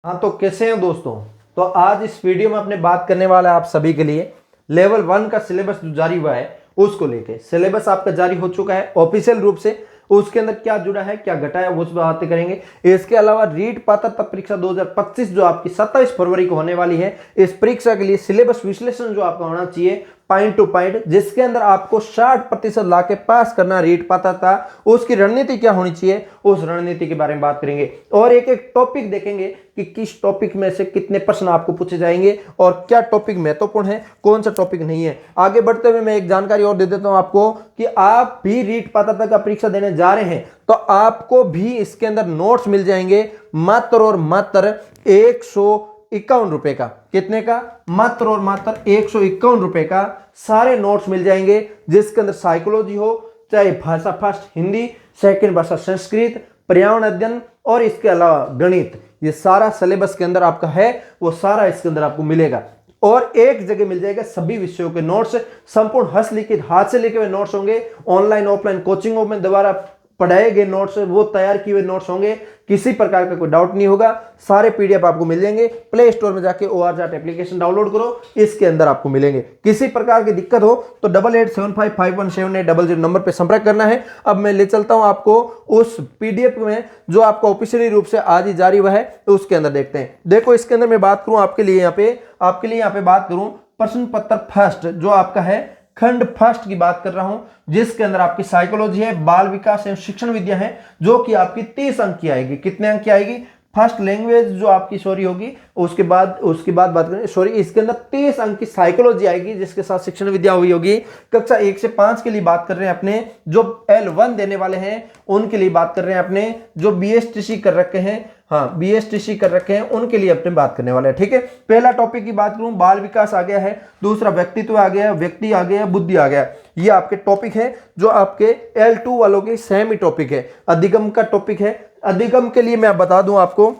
हाँ, तो कैसे हैं दोस्तों। तो आज इस वीडियो में अपने बात करने वाला है आप सभी के लिए लेवल 1 का सिलेबस जो जारी हुआ है उसको लेके। सिलेबस आपका जारी हो चुका है ऑफिशियल रूप से। उसके अंदर क्या जुड़ा है क्या घटा है वो बातें करेंगे। इसके अलावा रीट पात्रता परीक्षा 2025 जो आपकी 27 फरवरी को होने वाली है, इस परीक्षा के लिए सिलेबस विश्लेषण जो आपका होना चाहिए पॉइंट टू पॉइंट, जिसके अंदर आपको 60% ला के पास करना रीट पात्रता, उसकी रणनीति क्या होनी चाहिए उस रणनीति के बारे में बात करेंगे। और एक एक टॉपिक देखेंगे कि किस टॉपिक में से कितने प्रश्न आपको पूछे जाएंगे और क्या टॉपिक महत्वपूर्ण है कौन सा टॉपिक नहीं है। आगे बढ़ते हुए मैं एक जानकारी और दे देता हूं आपको कि आप भी रीट पात्रता का परीक्षा देने जा रहे हैं तो आपको भी इसके अंदर नोट्स मिल जाएंगे मात्र और मात्र 151 रुपए का। कितने का? मात्र और मात्र 151 रुपए का सारे नोट्स मिल जाएंगे, जिसके अंदर साइकोलॉजी हो, चाहे भाषा फर्स्ट हिंदी, सेकंड भाषा संस्कृत, पर्यावरण अध्ययन और इसके अलावा गणित, ये सारा सिलेबस के अंदर आपका है, वो सारा इसके अंदर आपको मिलेगा। और एक जगह मिल जाएगा सभी विषयों के नोट्स, संपूर्ण हस्तलिखित हाथ से लिखे हुए नोट्स होंगे। ऑनलाइन ऑफलाइन कोचिंगों में दोबारा पढ़ाए गए नोट्स, वो तैयार किए हुए नोट्स होंगे, किसी प्रकार का कोई डाउट नहीं होगा। सारे पीडीएफ आपको मिल जाएंगे। प्ले स्टोर में जाके ORJAT एप्लीकेशन डाउनलोड करो, इसके अंदर आपको मिलेंगे। किसी प्रकार की दिक्कत हो तो 8875517800 नंबर पे संपर्क करना है। अब मैं ले चलता हूं आपको उस पीडीएफ में जो आपको ऑफिशियली रूप से आज ही जारी हुआ है, तो उसके अंदर देखते हैं। देखो, इसके अंदर मैं बात करूं आपके लिए यहाँ पे बात करूं प्रश्न पत्र फर्स्ट जो आपका है खंड फर्स्ट की बात कर रहा हूं, जिसके अंदर आपकी साइकोलॉजी है, बाल विकास एवं शिक्षण विद्या है, जो कि आपकी 30 अंक की आएगी। कितने अंक की आएगी? फर्स्ट लैंग्वेज जो आपकी होगी, उसके बाद बात करें इसके अंदर 30 अंक की साइकोलॉजी आएगी, जिसके साथ शिक्षण विद्या हुई होगी। कक्षा 1 से 5 के लिए बात कर रहे हैं अपने जो L1 देने वाले हैं, उनके लिए बात कर रहे हैं अपने जो BSTC कर रखे हैं, हाँ BSTC कर रखे हैं, उनके लिए अपने बात करने वाले हैं। ठीक है, पहला टॉपिक की बात करूं, बाल विकास आ गया है, दूसरा व्यक्तित्व आ गया, व्यक्ति आ गया, बुद्धि आ गया। ये आपके टॉपिक है जो आपके L2 वालों के सेम ही टॉपिक है। अधिगम का टॉपिक है। अधिगम के लिए मैं बता दूं आपको,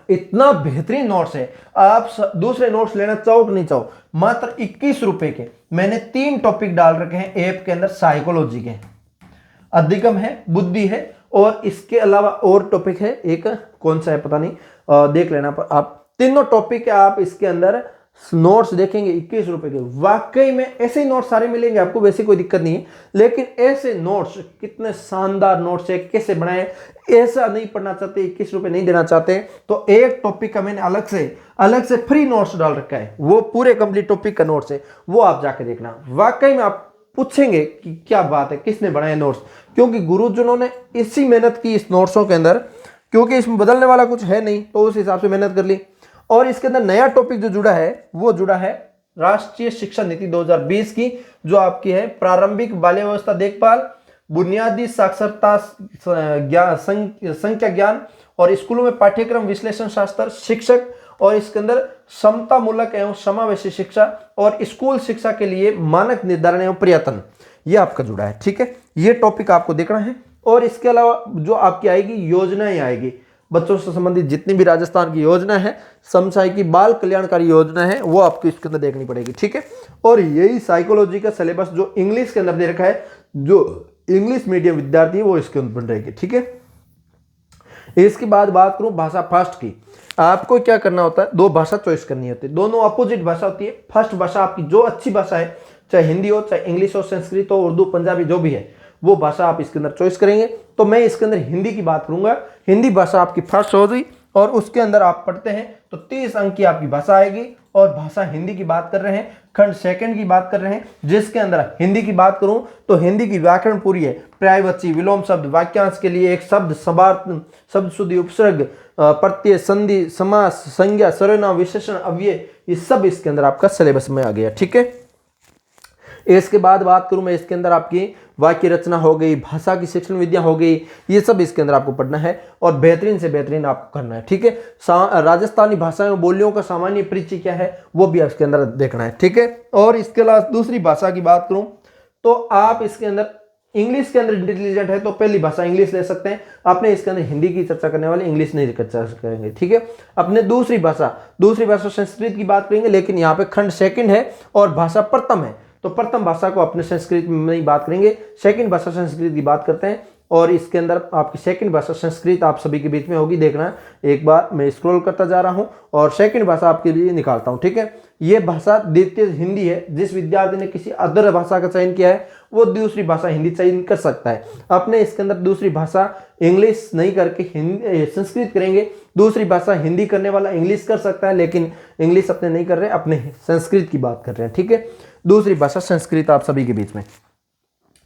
इतना बेहतरीन नोट्स है, आप दूसरे नोट्स लेना चाहो कि नहीं चाहो, मात्र 21 रुपए के मैंने 3 टॉपिक डाल रखे हैं ऐप के अंदर। साइकोलॉजी के, अधिगम है, बुद्धि है, और इसके अलावा और टॉपिक है एक, कौन सा है पता नहीं, देख लेना पर आप। तीनों टॉपिक आप इसके अंदर नोट्स देखेंगे 21 रुपए के। वाकई में ऐसे ही नोट्स सारे मिलेंगे आपको, वैसे कोई दिक्कत नहीं है, लेकिन ऐसे नोट्स कितने शानदार नोट्स है, कैसे बनाए। ऐसा नहीं पढ़ना चाहते, 21 रुपए नहीं देना चाहते, तो एक टॉपिक का मैंने अलग से फ्री नोट्स डाल रखा है, वो पूरे कंप्लीट टॉपिक का नोट्स है, वो आप जाके देखना। वाकई में आप पूछेंगे कि क्या बात है, किसने बनाए नोट्स, क्योंकि गुरुजनों ने इसी मेहनत की इस नोट्सों के अंदर, क्योंकि इसमें बदलने वाला कुछ है नहीं, तो उस हिसाब से मेहनत कर ली। और इसके अंदर नया टॉपिक जो जुड़ा है वो जुड़ा है राष्ट्रीय शिक्षा नीति 2020 की, जो आपकी है प्रारंभिक बाल्यावस्था देखभाल, बुनियादी साक्षरता संख्या ज्ञान और स्कूलों में पाठ्यक्रम विश्लेषण शास्त्र शिक्षक, और इसके अंदर समता मूलक एवं समावेशी शिक्षा और स्कूल शिक्षा के लिए मानक निर्धारण एवं प्रयत्न, ये आपका जुड़ा है। ठीक है, ये टॉपिक आपको देखना है। और इसके अलावा जो आपकी आएगी योजनाएं आएगी, बच्चों से संबंधित जितनी भी राजस्थान की योजना है, समसाई की बाल कल्याणकारी योजना है, वो आपको इसके अंदर देखनी पड़ेगी। ठीक है, और यही साइकोलॉजी का सिलेबस जो इंग्लिश के अंदर दे रखा है, जो इंग्लिश मीडियम विद्यार्थी है वो इसके अंदर बन रहेगी। ठीक है, इसके बाद बात करूं भाषा फर्स्ट की। आपको क्या करना होता है, 2 भाषा चॉइस करनी होती है, दोनों अपोजिट भाषा होती है। फर्स्ट भाषा आपकी जो अच्छी भाषा है, चाहे हिंदी हो, चाहे इंग्लिश हो, संस्कृत हो, उर्दू, पंजाबी, जो भी है, वो भाषा आप इसके अंदर चॉइस करेंगे। तो मैं इसके अंदर हिंदी की बात करूंगा। हिंदी भाषा आपकी फर्स्ट हो गई, और उसके अंदर आप पढ़ते हैं तो 30 अंक की आपकी भाषा आएगी। और भाषा हिंदी की बात कर रहे हैं, खंड सेकंड की बात कर रहे हैं, जिसके अंदर हिंदी की बात करूं तो हिंदी की व्याकरण पूरी है। पर्यायवाची, विलोम शब्द, वाक्यांश के लिए एक शब्द, समार्थ, शब्द शुद्धि, उपसर्ग, प्रत्यय, संधि, समास, संज्ञा, सर्वनाम, विशेषण, अव्यय, ये सब इसके अंदर आपका सिलेबस में आ गया। ठीक है, इसके बाद बात करूं मैं, इसके अंदर आपकी वाक्य रचना हो गई, भाषा की शिक्षण विद्या हो गई, ये सब इसके अंदर आपको पढ़ना है और बेहतरीन से बेहतरीन आपको करना है। ठीक है, राजस्थानी भाषाओं और बोलियों का सामान्य परिचय क्या है वो भी इसके अंदर देखना है। ठीक है, और इसके अलावा दूसरी भाषा की बात करूं तो आप इसके अंदर इंग्लिश के अंदर इंटेलिजेंट है तो पहली भाषा इंग्लिश ले सकते हैं। आपने इसके अंदर हिंदी की चर्चा करने वाले, इंग्लिश नहीं चर्चा करेंगे। ठीक है, अपने दूसरी भाषा संस्कृत की बात करेंगे, लेकिन यहाँ पे खंड सेकंड है और भाषा प्रथम है, तो प्रथम भाषा को अपने संस्कृत में नहीं बात करेंगे, सेकंड भाषा संस्कृत की बात करते हैं। और इसके अंदर आपकी सेकंड भाषा संस्कृत आप सभी के बीच में होगी। देखना एक बार मैं स्क्रॉल करता जा रहा हूं और सेकंड भाषा आपके लिए निकालता हूं। ठीक है, ये भाषा द्वितीय हिंदी है। जिस विद्यार्थी ने किसी अदर भाषा का चयन किया है वो दूसरी भाषा हिंदी चयन कर सकता है। अपने इसके अंदर दूसरी भाषा इंग्लिश नहीं करके हिंदी संस्कृत करेंगे, दूसरी भाषा हिंदी करने वाला इंग्लिश कर सकता है, लेकिन इंग्लिश अपने नहीं कर रहे, अपने संस्कृत की बात कर रहे हैं। ठीक है, दूसरी भाषा संस्कृत आप सभी के बीच में।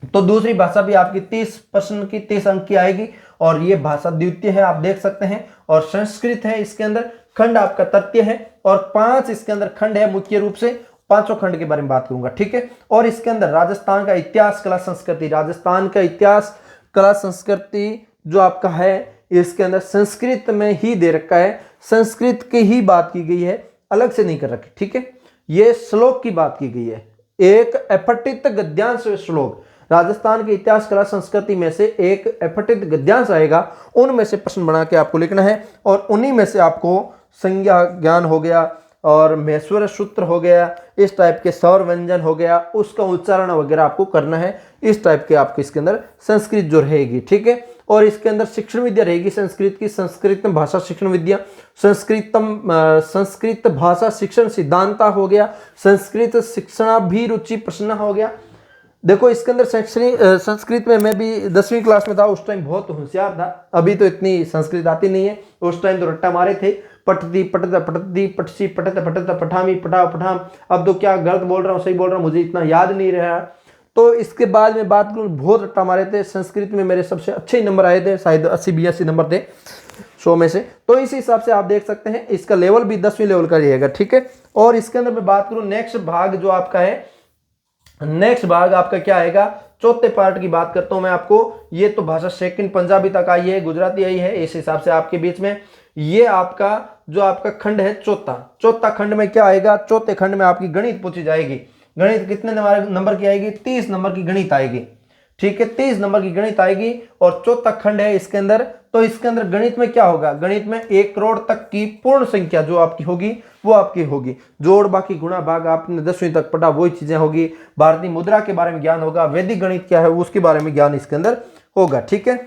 तो दूसरी भाषा भी आपकी 30 प्रश्न की 30 अंक की आएगी और ये भाषा द्वितीय है, आप देख सकते हैं। और संस्कृत है, इसके अंदर खंड आपका तृतीय है और 5 इसके अंदर खंड है। मुख्य रूप से 5 खंड के बारे में बात करूंगा। ठीक है, और इसके अंदर राजस्थान का इतिहास कला संस्कृति, राजस्थान का इतिहास कला संस्कृति जो आपका है इसके अंदर संस्कृत में ही दे रखा है, संस्कृत की ही बात की गई है, अलग से नहीं कर रखी। ठीक है, ये श्लोक की बात की गई है, एक अपठित गद्यांश श्लोक। राजस्थान के इतिहास कला संस्कृति में से एक अपठित गद्यांश आएगा, उनमें से प्रश्न बना के आपको लिखना है और उन्हीं में से आपको संज्ञा ज्ञान हो गया और महेश्वर सूत्र हो गया, इस टाइप के स्वर व्यंजन हो गया, उसका उच्चारण वगैरह आपको करना है। इस टाइप के आपके इसके अंदर संस्कृत जो रहेगी। ठीक है, और इसके अंदर शिक्षण विद्या रहेगी संस्कृत की, संस्कृत भाषा शिक्षण विद्या, संस्कृत भाषा शिक्षण सिद्धांता हो गया, संस्कृत शिक्षणाभिरुचि प्रश्न हो गया। देखो इसके अंदर शैक्षणिक संस्कृत में मैं भी 10वीं क्लास में था, उस टाइम बहुत होशियार था, अभी तो इतनी संस्कृत आती नहीं है, उस टाइम तो रट्टा मारे थे, पठती पठता पठती पठसी पठत पठत पठामी पठा पठाम। अब तो क्या गलत बोल रहा हूँ सही बोल रहा हूँ मुझे इतना याद नहीं रहा। तो इसके बाद में बात करूँ, बहुत रट्टा मारे थे, संस्कृत में मेरे सबसे अच्छे नंबर आए थे, शायद 80-82 नंबर थे 100 में से। तो इस हिसाब से आप देख सकते हैं इसका लेवल भी 10वीं लेवल का रहेगा। ठीक है, और इसके अंदर मैं बात करूँ नेक्स्ट भाग जो आपका है, नेक्स्ट भाग आपका क्या आएगा, चौथे पार्ट की बात करता हूं मैं आपको। ये तो भाषा सेकंड पंजाबी तक आई है, गुजराती आई है, इस हिसाब से आपके बीच में ये आपका जो आपका खंड है चौथा खंड में क्या आएगा, चौथे खंड में आपकी गणित पूछी जाएगी। गणित कितने नंबर की आएगी, 30 नंबर की गणित आएगी। ठीक है, 30 नंबर की गणित आएगी और चौथा खंड है इसके अंदर। तो इसके अंदर गणित में क्या होगा, गणित में 1 करोड़ तक की पूर्ण संख्या जो आपकी होगी वो आपकी होगी, जोड़ बाकी गुणा भाग आपने 10वीं तक पढ़ा वही चीजें होगी। भारतीय मुद्रा के बारे में ज्ञान होगा, वैदिक गणित क्या है उसके बारे में ज्ञान इसके अंदर होगा। ठीक है,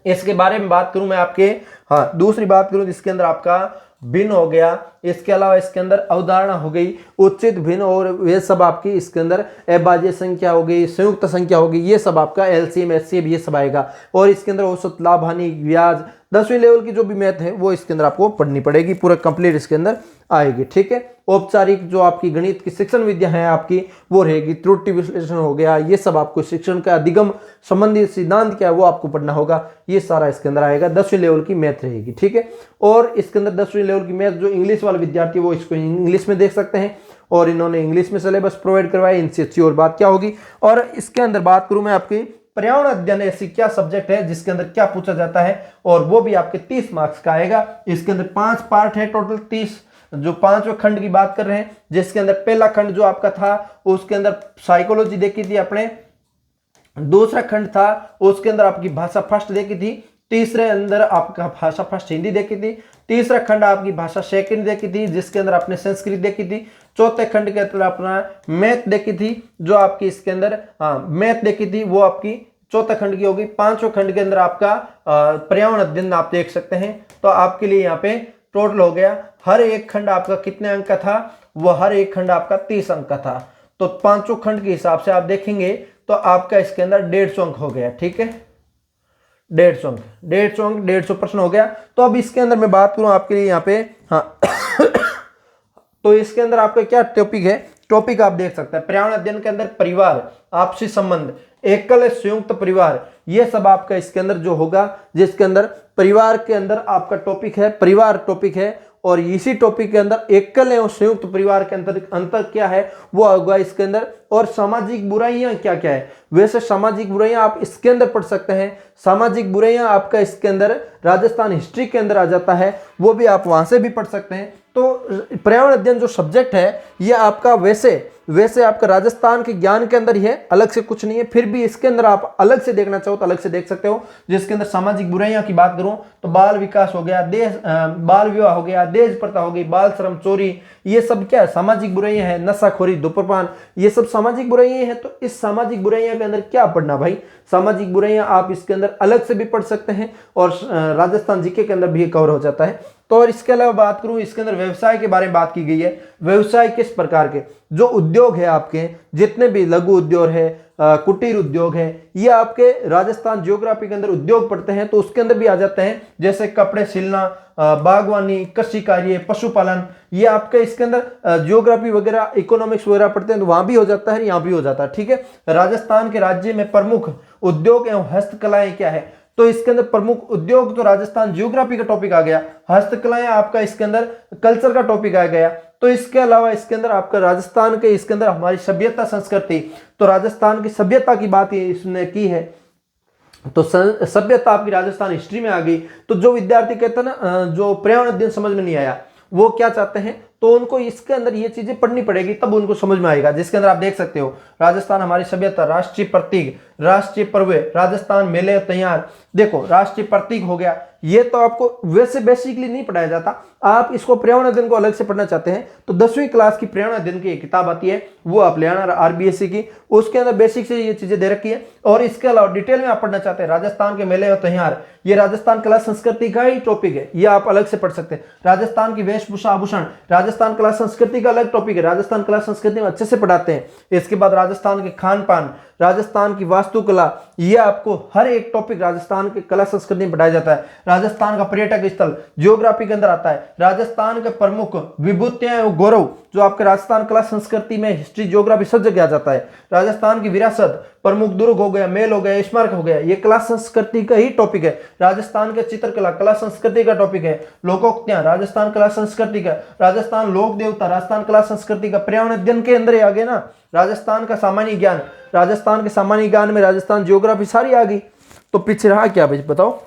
इसके बारे में बात करूं मैं आपके, हाँ दूसरी बात करूं इसके अंदर आपका भिन्न हो गया, इसके अलावा इसके अंदर अवधारणा हो गई, उचित भिन्न, और ये सब आपकी इसके अंदर अभाज्य संख्या हो गई, संयुक्त संख्या हो गई, ये सब आपका एलसीएम एचसीएफ ये सब आएगा। और इसके अंदर औसत लाभ हानि ब्याज 10वीं लेवल की जो भी मैथ है वो इसके अंदर आपको पढ़नी पड़ेगी, पूरा कंप्लीट इसके अंदर आएगी। ठीक है, औपचारिक जो आपकी गणित की शिक्षण विद्या है आपकी वो रहेगी, त्रुटि विश्लेषण हो गया, ये सब आपको शिक्षण का अधिगम संबंधी सिद्धांत क्या है वो आपको पढ़ना होगा, ये सारा इसके अंदर आएगा। 10वीं लेवल की मैथ रहेगी। ठीक है, और इसके अंदर 10वीं लेवल की मैथ जो इंग्लिश वाले विद्यार्थी वो इसको इंग्लिश में देख सकते हैं और इन्होंने इंग्लिश में सिलेबस प्रोवाइड करवाया, इनसे अच्छी और बात क्या होगी। और इसके अंदर बात करूं मैं आपकी पर्यावरण अध्ययन ऐसी क्या सब्जेक्ट है जिसके अंदर क्या पूछा जाता है और वो भी आपके 30 मार्क्स का आएगा। इसके अंदर 5 पार्ट है टोटल 30, जो 5वें खंड की बात कर रहे हैं, जिसके अंदर पहला खंड जो आपका था उसके अंदर साइकोलॉजी देखी थी आपने, दूसरा खंड था उसके अंदर आपकी भाषा फर्स्ट देखी थी, तीसरे अंदर आपका भाषा फर्स्ट हिंदी देखी थी, तीसरा खंड आपकी भाषा सेकंड देखी थी जिसके अंदर आपने संस्कृत देखी थी, चौथे खंड के अंदर अपना मैथ देखी थी जो आपकी इसके अंदर मैथ देखी थी वो आपकी चौथे खंड की होगी। 5वें खंड के अंदर आपका पर्यावरण अध्ययन आप देख सकते हैं। तो आपके लिए यहाँ पे टोटल हो गया, हर एक खंड आपका कितने अंक का था, वह हर एक खंड आपका 30 अंक का था। तो 5वें खंड के हिसाब से आप देखेंगे तो आपका इसके अंदर 150 अंक हो गया। ठीक है, 150 प्रश्न हो गया। तो अब इसके अंदर मैं बात करूं आपके लिए यहाँ पे, हाँ तो इसके अंदर आपका क्या टॉपिक है, टॉपिक आप देख सकते हैं पर्यावरण अध्ययन के अंदर परिवार, आपसी संबंध, एकल संयुक्त परिवार, ये सब आपका इसके अंदर जो होगा, जिसके अंदर परिवार के अंदर आपका टॉपिक है, परिवार टॉपिक है। और इसी टॉपिक के अंदर एकल और संयुक्त परिवार के अंतर क्या है वो होगा इसके अंदर। और सामाजिक बुराइयां क्या क्या है, वैसे सामाजिक बुराइयां आप इसके अंदर पढ़ सकते हैं। सामाजिक बुराइयां आपका इसके अंदर राजस्थान हिस्ट्री के अंदर आ जाता है, वो भी आप वहां से भी पढ़ सकते हैं। तो पर्यावरण अध्ययन जो सब्जेक्ट है ये आपका वैसे आपका राजस्थान के ज्ञान के अंदर ही है, अलग से कुछ नहीं है। फिर भी इसके अंदर आप अलग से देखना चाहो तो अलग से देख सकते हो, जिसके अंदर सामाजिक बुराइयां की बात करूं तो बाल विकास हो गया, बाल विवाह हो गया, दहेज प्रथा हो गई, बाल श्रम, चोरी, ये सब क्या है, सामाजिक बुराइयां हैं। नशाखोरी, धूम्रपान, ये सब सामाजिक बुराइयां हैं। तो इस सामाजिक बुराइयां के अंदर क्या पढ़ना भाई, सामाजिक बुराइयां आप इसके अंदर अलग से भी पढ़ सकते हैं और राजस्थान जीके के अंदर भी कवर हो जाता है। तो और इसके अलावा बात करूं, इसके अंदर व्यवसाय के बारे में बात की गई है। व्यवसाय किस प्रकार के, जो उद्योग है आपके, जितने भी लघु उद्योग है, कुटीर उद्योग है, ये आपके राजस्थान ज्योग्राफी के अंदर उद्योग पढ़ते हैं तो उसके अंदर भी आ जाते हैं। जैसे कपड़े सिलना, बागवानी, कृषि कार्य, पशुपालन, ये आपके इसके अंदर ज्योग्राफी वगैरह, इकोनॉमिक्स वगैरह पढ़ते हैं तो वहां भी हो जाता है, यहाँ भी हो जाता है। ठीक है, राजस्थान के राज्य में प्रमुख उद्योग एवं हस्तकलाएं क्या है, तो इसके अंदर प्रमुख उद्योग तो राजस्थान ज्योग्राफी का टॉपिक आ गया, हस्तकलाएं आपका इसके अंदर कल्चर का टॉपिक आ गया। तो इसके अलावा इसके अंदर आपका राजस्थान के इसके अंदर हमारी सभ्यता संस्कृति, तो राजस्थान की सभ्यता की बात इसने की है, तो सभ्यता आपकी राजस्थान हिस्ट्री में आ गई। तो जो विद्यार्थी कहते हैं ना जो पर्यावरण अध्ययन समझ में नहीं आया, वो क्या चाहते हैं, तो उनको इसके अंदर ये चीजें पढ़नी पड़ेगी तब उनको समझ में आएगा। जिसके अंदर आप देख सकते हो राजस्थान हमारी सभ्यता, राष्ट्रीय प्रतीक, राष्ट्रीय पर्व, राजस्थान मेले तैयार। देखो राष्ट्रीय प्रतीक हो गया, ये तो आपको वैसे बेसिकली नहीं पढ़ाया जाता, आप इसको पर्यावरण अध्ययन को अलग से पढ़ना चाहते हैं तो 10वीं क्लास की पर्यावरण अध्ययन की एक किताब आती है, वो आप ले आना RBSC की, उसके अंदर बेसिक से ये चीजें दे रखी है। और इसके अलावा डिटेल में आप पढ़ना चाहते हैं राजस्थान के मेले और त्योहार, ये राजस्थान कला संस्कृति का ही टॉपिक है, ये आप अलग से पढ़ सकते हैं। राजस्थान की वेशभूषा आभूषण, राजस्थान कला संस्कृति का अलग टॉपिक है, राजस्थान कला संस्कृति में अच्छे से पढ़ाते हैं। इसके बाद राजस्थान के खान पान, राजस्थान की वास्तुकला, ये आपको हर एक टॉपिक राजस्थान के कला संस्कृति में पढ़ाया जाता है। राजस्थान का पर्यटक स्थल ज्योग्राफी के अंदर आता है। राजस्थान के प्रमुख विभूतियां एवं गौरव, जो आपके राजस्थान कला संस्कृति में हिस्ट्री ज्योग्राफी सब जगह आ जाता है। राजस्थान की विरासत, प्रमुख दुर्ग हो गया, मेल हो गया, स्मारक हो गया, ये कला संस्कृति का ही टॉपिक है। राजस्थान के चित्रकला कला संस्कृति का टॉपिक है। लोकोक्तियां, राजस्थान कला संस्कृति का। राजस्थान लोक देवता, राजस्थान कला संस्कृति का पर्यावरण अध्ययन के अंदर ही आ गया ना। राजस्थान का सामान्य ज्ञान, राजस्थान के सामान्य ज्ञान में राजस्थान ज्योग्राफी सारी आ गई, तो पीछे रहा क्या भाई बताओ।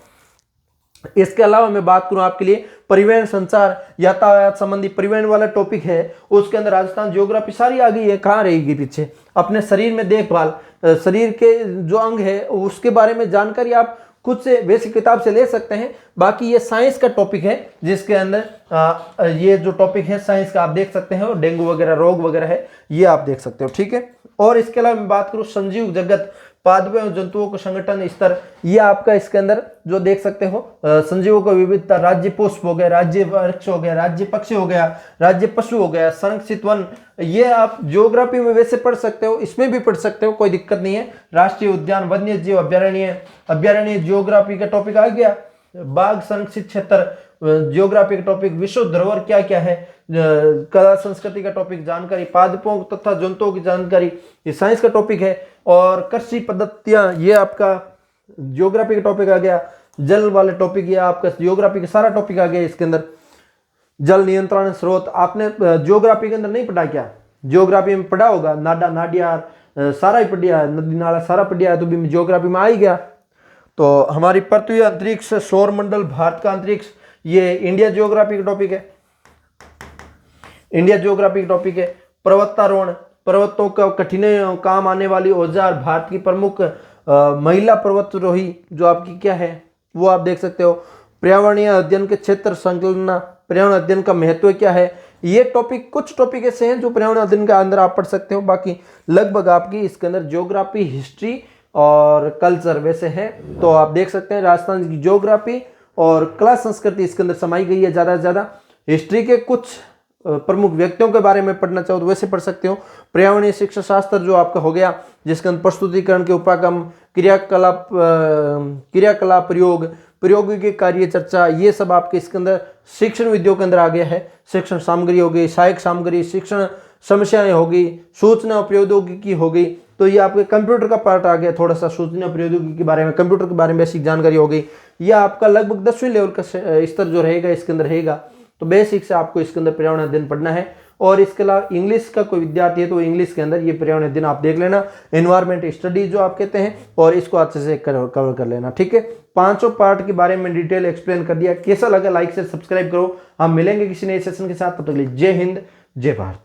इसके अलावा मैं बात करूं आपके लिए परिवहन, संचार, यातायात संबंधी परिवहन वाला टॉपिक है, उसके अंदर राजस्थान ज्योग्राफी सारी आ गई है। कहाँ रहेगी पीछे। अपने शरीर में देखभाल, शरीर के जो अंग है उसके बारे में जानकारी आप खुद से वैसी किताब से ले सकते हैं। बाकी ये साइंस का टॉपिक है, जिसके अंदर ये जो टॉपिक है साइंस का आप देख सकते हैं, और डेंगू वगैरह रोग वगैरह है ये आप देख सकते हो। ठीक है, और इसके अलावा मैं बात करूं संजीव जगत, पादपों और जंतुओं को संगठन स्तर, ये आपका इसके अंदर जो देख सकते हो संजीवों को विविधता, राज्य पुष्प हो गया, राज्य वृक्ष हो गया, राज्य पक्षी हो गया, राज्य पशु हो गया, संरक्षित वन, ये आप ज्योग्राफी में वैसे पढ़ सकते हो, इसमें भी पढ़ सकते हो, कोई दिक्कत नहीं है। राष्ट्रीय उद्यान, वन्य जीव अभ्यारण्य ज्योग्राफी का टॉपिक आ गया। बाघ संरक्षित क्षेत्र ज्योग्राफी का टॉपिक। विश्व धरोहर क्या क्या है, कला संस्कृति का टॉपिक, जानकारी, पादपों तथा जंतुओं की जानकारी, ये साइंस का टॉपिक है। और कृषि पद्धतियां, ये आपका ज्योग्राफी का टॉपिक आ गया। जल वाले टॉपिक, ये आपका ज्योग्राफी का सारा टॉपिक आ गया। इसके अंदर जल नियंत्रण स्रोत आपने ज्योग्राफी के अंदर नहीं पढ़ा क्या, ज्योग्राफी में पढ़ा होगा, नाडा नाडियार सारा ही पढ़िया, नदी नाला सारा पढ़िया है, तो भी ज्योग्राफी में आ ही गया। तो हमारी पृथ्वी, अंतरिक्ष, सौर मंडल, भारत का अंतरिक्ष, ये इंडिया ज्योग्राफी का टॉपिक है, इंडिया ज्योग्राफी का टॉपिक है। पर्वतारोहण, पर्वतों का कठिनाइयों काम आने वाली औजार, भारत की प्रमुख महिला पर्वतारोही जो आपकी क्या है वो आप देख सकते हो। पर्यावरणीय अध्ययन के क्षेत्र संकलन, पर्यावरण अध्ययन का महत्व क्या है, ये टॉपिक कुछ टॉपिक ऐसे हैं जो पर्यावरण अध्ययन के अंदर आप पढ़ सकते हो। बाकी लगभग आपकी इसके अंदर ज्योग्राफी, हिस्ट्री और कल्चर वैसे है, तो आप देख सकते हैं राजस्थान की ज्योग्राफी और कला संस्कृति इसके अंदर समाई गई है ज़्यादा से ज़्यादा। हिस्ट्री के कुछ प्रमुख व्यक्तियों के बारे में पढ़ना चाहो तो वैसे पढ़ सकते हो। पर्यावरणीय शिक्षा शास्त्र जो आपका हो गया, जिसके अंदर प्रस्तुतिकरण के उपागम, क्रियाकलाप, प्रयोगिक कार्य चर्चा, ये सब आपके इसके अंदर शिक्षण विधियों के अंदर आ गया है। शिक्षण सामग्री हो गई, सहायक सामग्री, शिक्षण समस्याएं हो गई, सूचना प्रौद्योगिकी हो गई, तो ये आपके कंप्यूटर का पार्ट आ गया, थोड़ा सा सूचना प्रौद्योगिकी के बारे में, कंप्यूटर के बारे में बेसिक जानकारी हो गई। यह आपका लगभग 10वीं लेवल का स्तर जो रहेगा इसके अंदर रहेगा। तो बेसिक से आपको इसके अंदर पर्यावरण अध्ययन पढ़ना है और इसके अलावा इंग्लिश का कोई विद्यार्थी है तो इंग्लिश के अंदर ये पर्यावरण दिन आप देख लेना, एनवायरमेंट स्टडी जो आप कहते हैं, और इसको अच्छे से कवर कर लेना। ठीक है, पांचों पार्ट के बारे में डिटेल एक्सप्लेन कर दिया। कैसा लगा लाइक से सब्सक्राइब करो। हम मिलेंगे किसी नए सेशन के साथ, तब तक के लिए जय हिंद जय भारत।